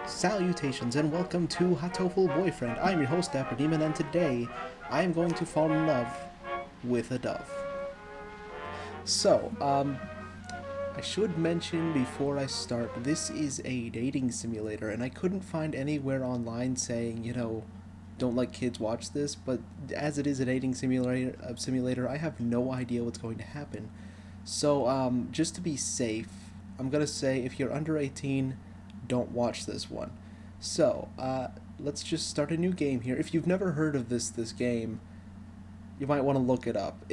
Salutations and welcome to Hatoful Boyfriend. I'm your host DapperDemon, and today I am going to fall in love with a dove. So, I should mention before I start, this is a dating simulator, and I couldn't find anywhere online saying, don't let kids watch this, but as it is a dating simulator, I have no idea what's going to happen. So, just to be safe, I'm gonna say if you're under 18, don't watch this one. So, let's just start a new game here. If you've never heard of this game, you might want to look it up.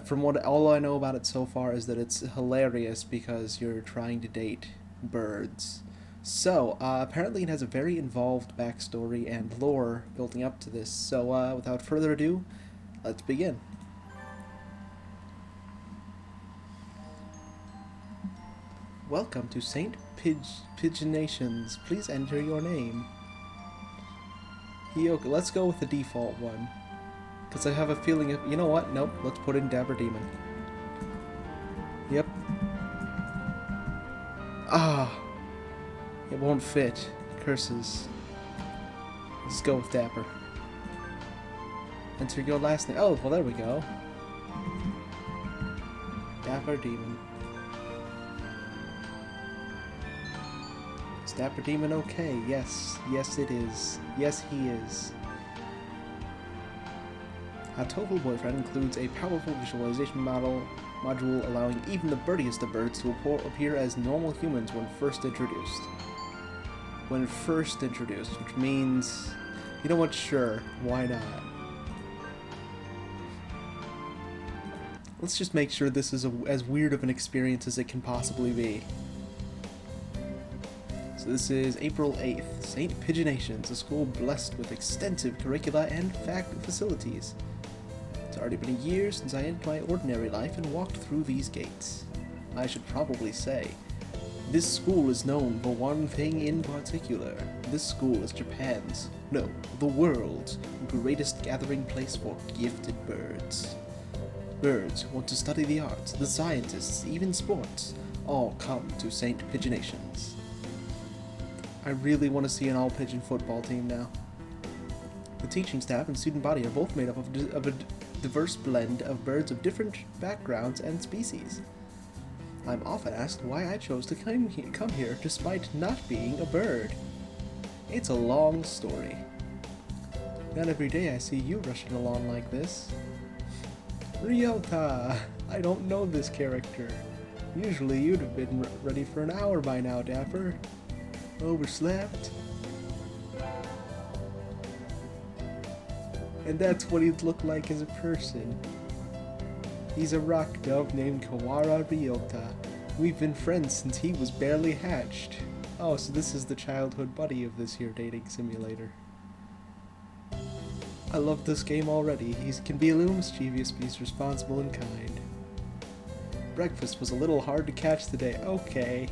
From what all I know about it so far is that it's hilarious because you're trying to date birds. So, apparently it has a very involved backstory and lore building up to this. So, without further ado, let's begin. Welcome to St. Pigeonations. Please enter your name. Okay, let's go with the default one. Because I have a feeling you know what? Nope, let's put in DapperDemon. Yep. It won't fit. Curses. Let's go with Dapper. Enter your last name. Oh, well there we go. DapperDemon. Is DapperDemon okay? Yes. Yes it is. Yes he is. Hatoful Boyfriend includes a powerful visualization module allowing even the birdiest of birds to appear as normal humans when first introduced. Which means, you know what, sure, why not? Let's just make sure this is as weird of an experience as it can possibly be. So this is April 8th, St. Pigeonations, a school blessed with extensive curricula and facilities. It's already been a year since I ended my ordinary life and walked through these gates. I should probably say, this school is known for one thing in particular. This school is Japan's, no, the world's, greatest gathering place for gifted birds. Birds who want to study the arts, the scientists, even sports, all come to St. Pigeonations. I really want to see an all-pigeon football team now. The teaching staff and student body are both made up of a diverse blend of birds of different backgrounds and species. I'm often asked why I chose to come here despite not being a bird. It's a long story. Not every day I see you rushing along like this. Ryota! I don't know this character. Usually you'd have been ready for an hour by now, Dapper. Overslept? And that's what he'd look like as a person. He's a rock dove named Kawara Ryota. We've been friends since he was barely hatched. Oh, so this is the childhood buddy of this here dating simulator. I love this game already. He can be a little mischievous, but he's responsible and kind. Breakfast was a little hard to catch today. Okay.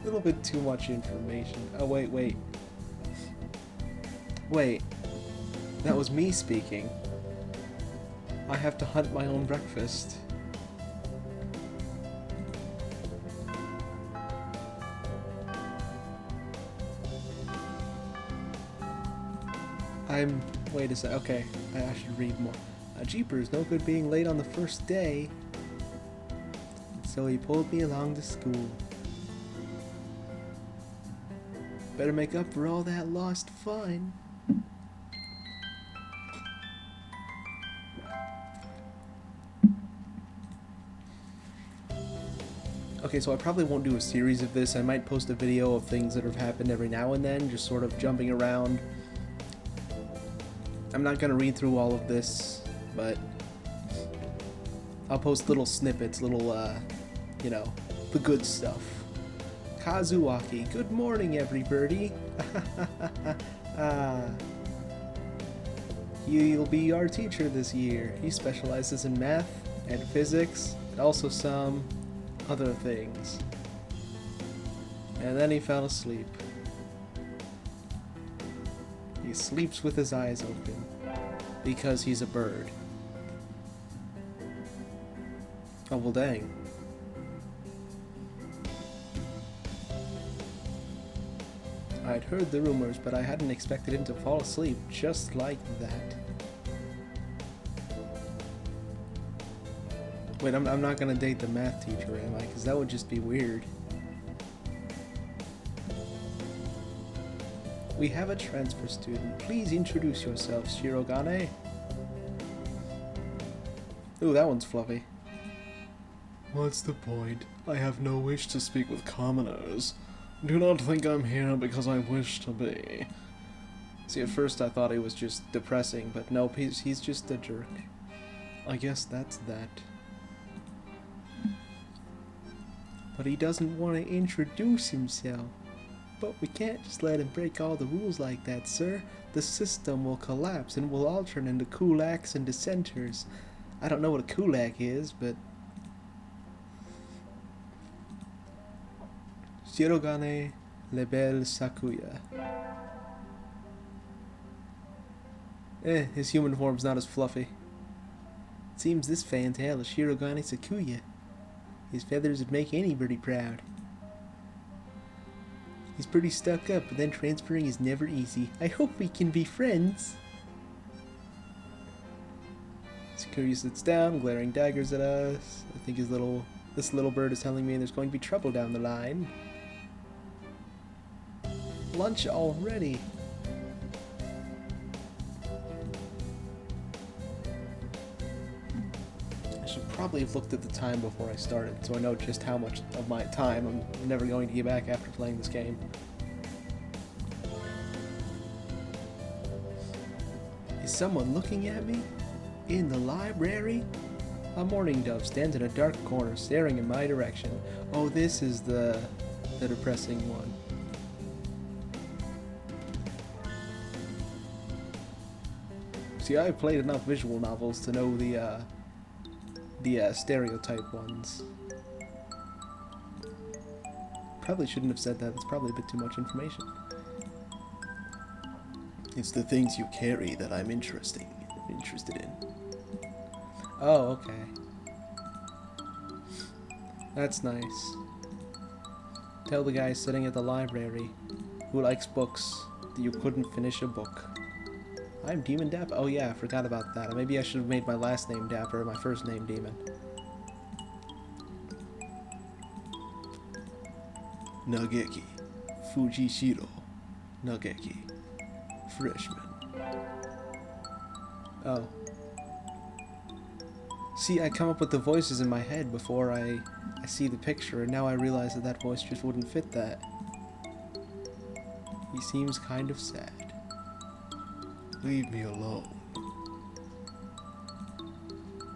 A little bit too much information. Oh, wait. That was me speaking. I have to hunt my own breakfast. Wait a sec. Okay, I should read more. Jeepers, no good being late on the first day. So he pulled me along to school. Better make up for all that lost fun. Okay, so I probably won't do a series of this. I might post a video of things that have happened every now and then, just sort of jumping around. I'm not gonna read through all of this, but I'll post little snippets, the good stuff. Kazuaki, good morning, every birdie. He'll be our teacher this year. He specializes in math and physics, and also some other things. And then he fell asleep. He sleeps with his eyes open because he's a bird. Oh, well, dang. I'd heard the rumors, but I hadn't expected him to fall asleep just like that. Wait, I'm not gonna date the math teacher, am I? Because that would just be weird. We have a transfer student. Please introduce yourself, Shirogane. Ooh, that one's fluffy. What's the point? I have no wish to speak with commoners. Do not think I'm here because I wish to be. See, at first I thought he was just depressing, but no, he's just a jerk. I guess that's that. But he doesn't want to introduce himself. But we can't just let him break all the rules like that, sir. The system will collapse and we'll all turn into kulaks and dissenters. I don't know what a kulak is, but... Shirogane Lebel Sakuya. His human form's not as fluffy. It seems this fantail is Shirogane Sakuya. His feathers would make anybody proud. He's pretty stuck up, but then transferring is never easy. I hope we can be friends. Sakuya sits down, glaring daggers at us. I think this little bird is telling me there's going to be trouble down the line. Lunch already. I should probably have looked at the time before I started, so I know just how much of my time I'm never going to get back after playing this game. Is someone looking at me? In the library? A mourning dove stands in a dark corner, staring in my direction. Oh, this is the depressing one. See, I've played enough visual novels to know the stereotype ones. Probably shouldn't have said that. It's probably a bit too much information. It's the things you carry that I'm interested in. Oh, okay. That's nice. Tell the guy sitting at the library who likes books that you couldn't finish a book. I'm Demon Dapper. Oh yeah, I forgot about that. Maybe I should have made my last name Dapper, my first name Demon. Nageki. Fujishiro. Nageki. Freshman. Oh. See, I come up with the voices in my head before I see the picture, and now I realize that voice just wouldn't fit that. He seems kind of sad. Leave me alone.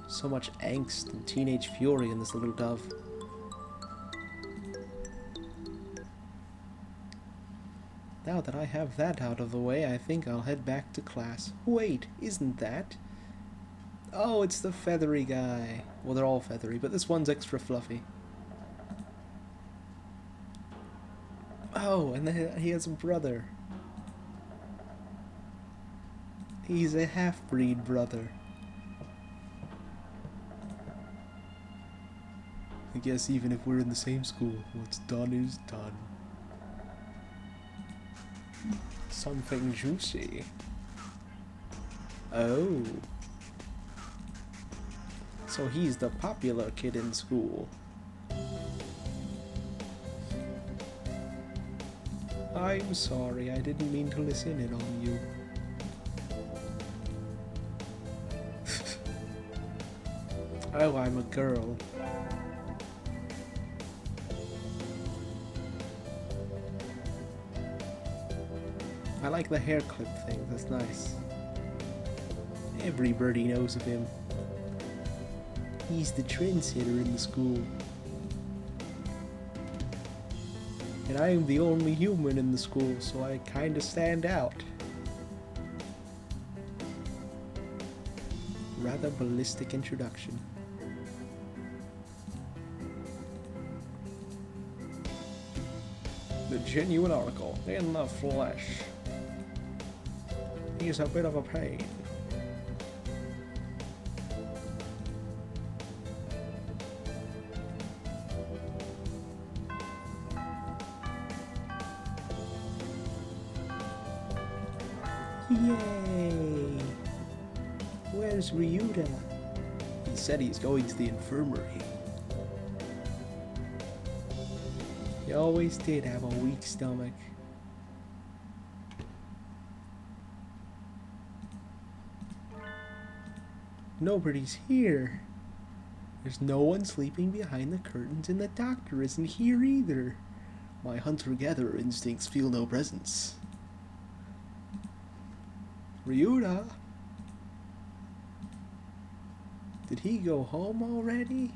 So much angst and teenage fury in this little dove. Now that I have that out of the way, I think I'll head back to class. Wait, isn't that? Oh, it's the feathery guy. Well, they're all feathery, but this one's extra fluffy. Oh, and he has a brother. He's a half-breed brother. I guess even if we're in the same school, what's done is done. Something juicy. Oh. So he's the popular kid in school. I'm sorry, I didn't mean to listen in on you. Oh, I'm a girl. I like the hair clip thing, that's nice. Everybody knows of him. He's the trendsetter in the school. And I am the only human in the school, so I kinda stand out. Rather ballistic introduction. The genuine article, in the flesh. He's a bit of a pain. Yay! Where's Ryuta? He said he's going to the infirmary. He always did have a weak stomach. Nobody's here. There's no one sleeping behind the curtains, and the doctor isn't here either. My hunter-gatherer instincts feel no presence. Ryuta? Did he go home already?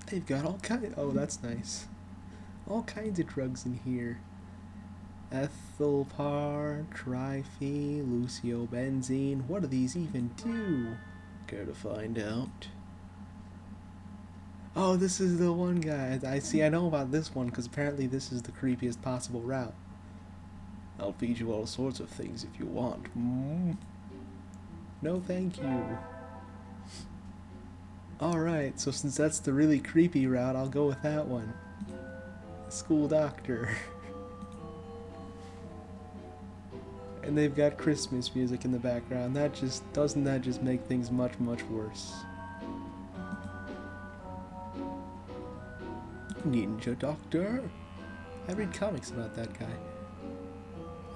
They've got all kinds. Oh, that's nice. All kinds of drugs in here. Ethylpar, Triphe, Luciobenzene. What do these even do? Care to find out? Oh, this is the one guy. I know about this one because apparently this is the creepiest possible route. I'll feed you all sorts of things if you want. No, thank you. Alright, so since that's the really creepy route, I'll go with that one. School doctor. And they've got Christmas music in the background. Doesn't that just make things much, much worse? Ninja Doctor? I read comics about that guy.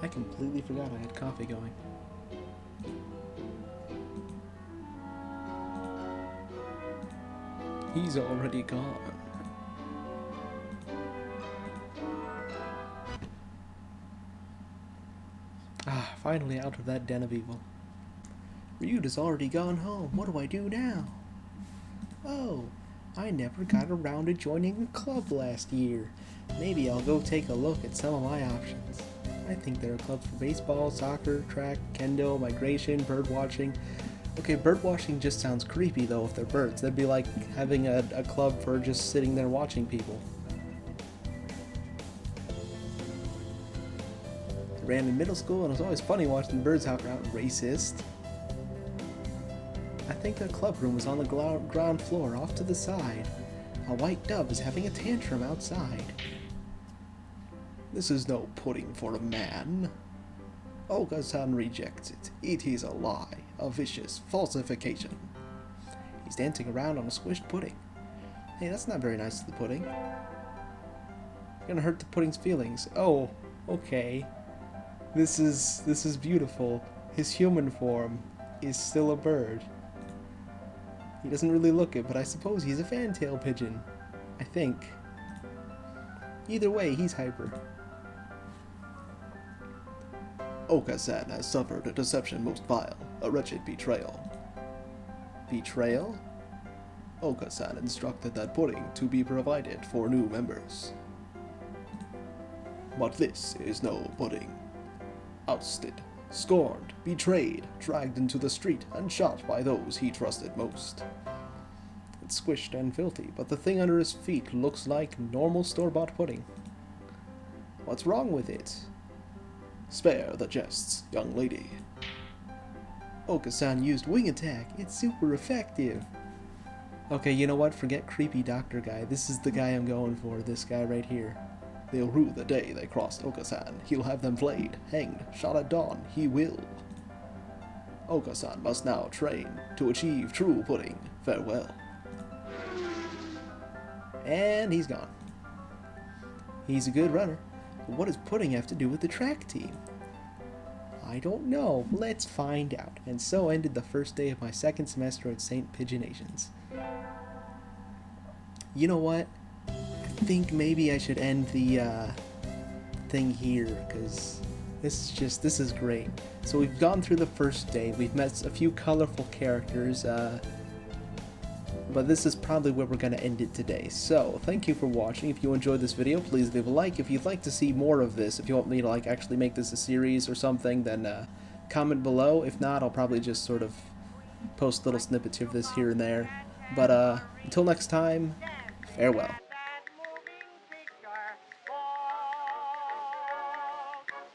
I completely forgot I had coffee going. He's already gone. Ah, finally out of that den of evil. Ryuta's already gone home. What do I do now? Oh, I never got around to joining a club last year. Maybe I'll go take a look at some of my options. I think there are clubs for baseball, soccer, track, kendo, migration, bird watching. Okay, bird watching just sounds creepy though if they're birds. That'd be like having a club for just sitting there watching people. I ran in middle school and it was always funny watching the birds hop around. Racist. I think the club room was on the ground floor off to the side. A white dove is having a tantrum outside. This is no pudding for a man. Oga-san rejects it. It is a lie. A vicious falsification. He's dancing around on a squished pudding. Hey, that's not very nice to the pudding. You're gonna hurt the pudding's feelings. Oh, okay. This is beautiful. His human form is still a bird. He doesn't really look it, but I suppose he's a fantail pigeon. I think. Either way, he's hyper. Oka-san has suffered a deception most vile, a wretched betrayal. Betrayal? Oka-san instructed that pudding to be provided for new members. But this is no pudding. Ousted, scorned, betrayed, dragged into the street, and shot by those he trusted most. It's squished and filthy, but the thing under his feet looks like normal store-bought pudding. What's wrong with it? Spare the jests, young lady. Oka-san used wing attack. It's super effective. Okay, you know what? Forget creepy doctor guy. This is the guy I'm going for. This guy right here. They'll rue the day they crossed Oka-san. He'll have them flayed, hanged, shot at dawn. He will. Oka-san must now train to achieve true pudding. Farewell. And he's gone. He's a good runner. But what does pudding have to do with the track team? I don't know. Let's find out. And so ended the first day of my second semester at St. Pigeonations. You know what? I think maybe I should end the thing here, because this is great. So we've gone through the first day. We've met a few colorful characters. But this is probably where we're going to end it today. So, thank you for watching. If you enjoyed this video, please leave a like. If you'd like to see more of this, if you want me to actually make this a series or something, then comment below. If not, I'll probably just sort of post little snippets of this here and there. But until next time, farewell.